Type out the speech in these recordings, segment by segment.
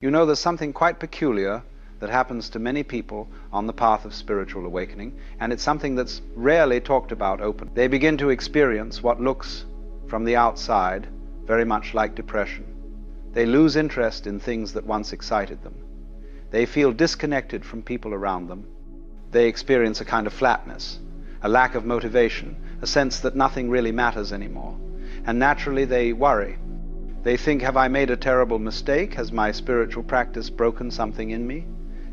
You know, there's something quite peculiar that happens to many people on the path of spiritual awakening, and it's something that's rarely talked about openly. They begin to experience what looks from the outside very much like depression. They lose interest in things that once excited them. They feel disconnected from people around them. They experience a kind of flatness, a lack of motivation, a sense that nothing really matters anymore. And naturally they worry. They think, have I made a terrible mistake? Has my spiritual practice broken something in me?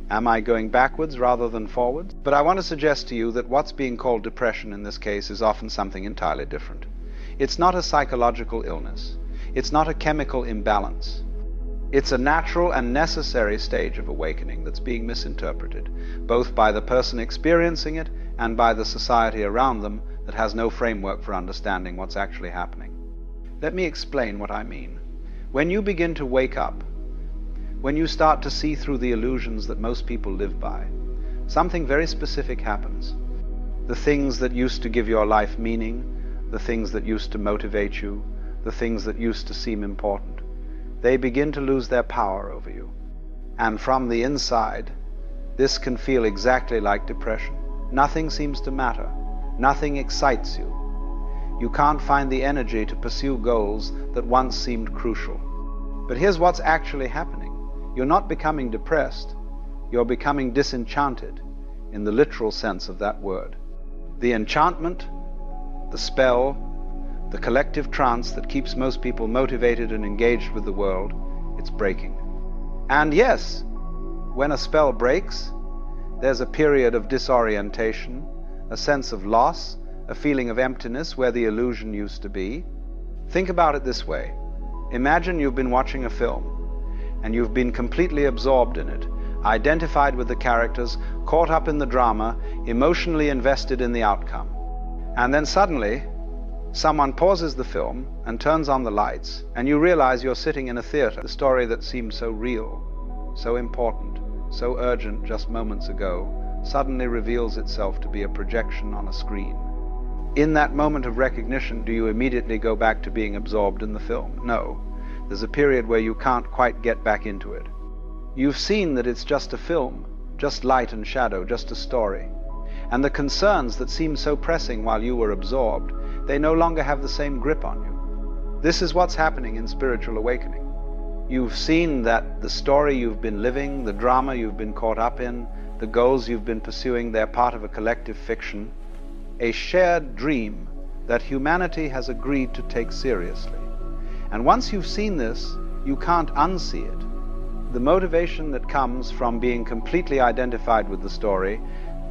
Am I going backwards rather than forwards? But I want to suggest to you that what's being called depression in this case is often something entirely different. It's not a psychological illness. It's not a chemical imbalance. It's a natural and necessary stage of awakening that's being misinterpreted, both by the person experiencing it and by the society around them that has no framework for understanding what's actually happening. Let me explain what I mean. When you begin to wake up, when you start to see through the illusions that most people live by, something very specific happens. The things that used to give your life meaning, the things that used to motivate you, the things that used to seem important, they begin to lose their power over you. And from the inside, this can feel exactly like depression. Nothing seems to matter. Nothing excites you. You can't find the energy to pursue goals that once seemed crucial. But here's what's actually happening. You're not becoming depressed. You're becoming disenchanted in the literal sense of that word. The enchantment, the spell, the collective trance that keeps most people motivated and engaged with the world, it's breaking. And yes, when a spell breaks, there's a period of disorientation, a sense of loss, a feeling of emptiness where the illusion used to be. Think about it this way. Imagine you've been watching a film, and you've been completely absorbed in it, identified with the characters, caught up in the drama, emotionally invested in the outcome. And then suddenly, someone pauses the film and turns on the lights, and you realize you're sitting in a theater. The story that seemed so real, so important, so urgent just moments ago, suddenly reveals itself to be a projection on a screen. In that moment of recognition, do you immediately go back to being absorbed in the film? No. There's a period where you can't quite get back into it. You've seen that it's just a film, just light and shadow, just a story. And the concerns that seemed so pressing while you were absorbed, they no longer have the same grip on you. This is what's happening in spiritual awakening. You've seen that the story you've been living, the drama you've been caught up in, the goals you've been pursuing, they're part of a collective fiction, a shared dream that humanity has agreed to take seriously. And once you've seen this, you can't unsee it. The motivation that comes from being completely identified with the story,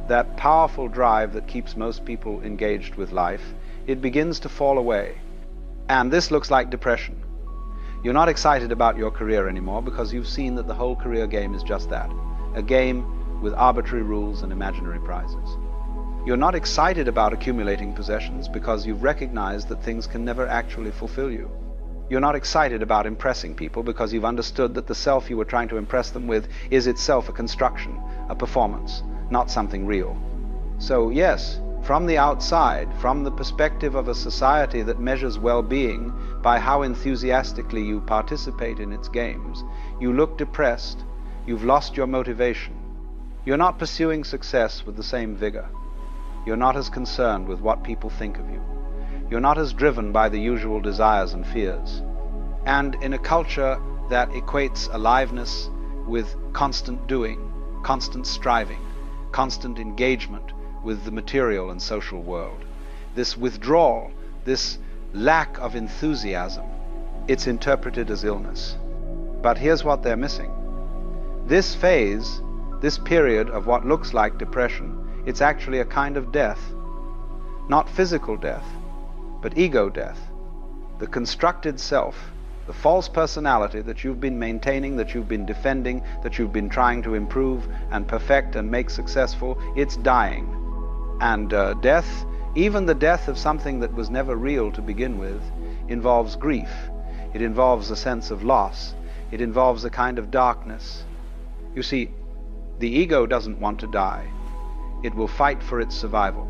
that powerful drive that keeps most people engaged with life, it begins to fall away. And this looks like depression. You're not excited about your career anymore because you've seen that the whole career game is just that, a game with arbitrary rules and imaginary prizes. You're not excited about accumulating possessions because you've recognized that things can never actually fulfill you. You're not excited about impressing people because you've understood that the self you were trying to impress them with is itself a construction, a performance, not something real. So yes, from the outside, from the perspective of a society that measures well-being by how enthusiastically you participate in its games, you look depressed, you've lost your motivation. You're not pursuing success with the same vigor. You're not as concerned with what people think of you. You're not as driven by the usual desires and fears. And in a culture that equates aliveness with constant doing, constant striving, constant engagement with the material and social world, this withdrawal, this lack of enthusiasm, it's interpreted as illness. But here's what they're missing. This phase, this period of what looks like depression, it's actually a kind of death. Not physical death, but ego death. The constructed self, the false personality that you've been maintaining, that you've been defending, that you've been trying to improve and perfect and make successful, it's dying. And death, even the death of something that was never real to begin with, involves grief. It involves a sense of loss. It involves a kind of darkness. You see, the ego doesn't want to die. It will fight for its survival.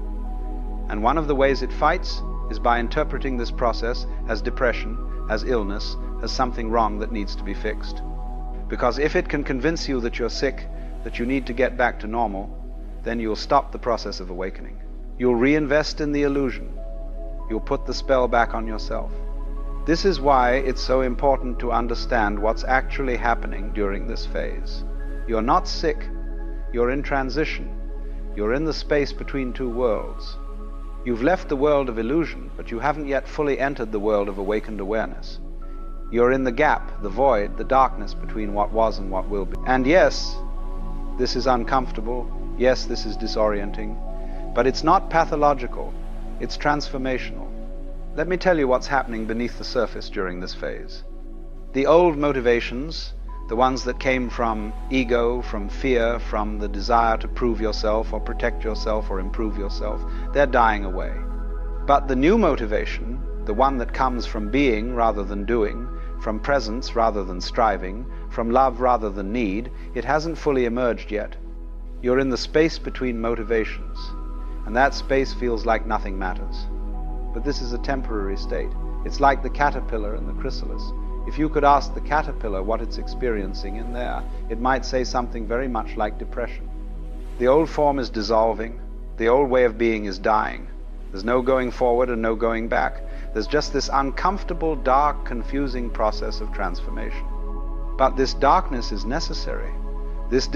And one of the ways it fights is by interpreting this process as depression, as illness, as something wrong that needs to be fixed. Because if it can convince you that you're sick, that you need to get back to normal, then you'll stop the process of awakening. You'll reinvest in the illusion. You'll put the spell back on yourself. This is why it's so important to understand what's actually happening during this phase. You're not sick. You're in transition. You're in the space between two worlds. You've left the world of illusion, but you haven't yet fully entered the world of awakened awareness. You're in the gap, the void, the darkness between what was and what will be. And yes, this is uncomfortable. Yes, this is disorienting. But it's not pathological. It's transformational. Let me tell you what's happening beneath the surface during this phase. The old motivations, the ones that came from ego, from fear, from the desire to prove yourself or protect yourself or improve yourself, they're dying away. But the new motivation, the one that comes from being rather than doing, from presence rather than striving, from love rather than need, it hasn't fully emerged yet. You're in the space between motivations, and that space feels like nothing matters. But this is a temporary state. It's like the caterpillar and the chrysalis. If you could ask the caterpillar what it's experiencing in there, it might say something very much like depression. The old form is dissolving. The old way of being is dying. There's no going forward and no going back. There's just this uncomfortable, dark, confusing process of transformation. But this darkness is necessary. This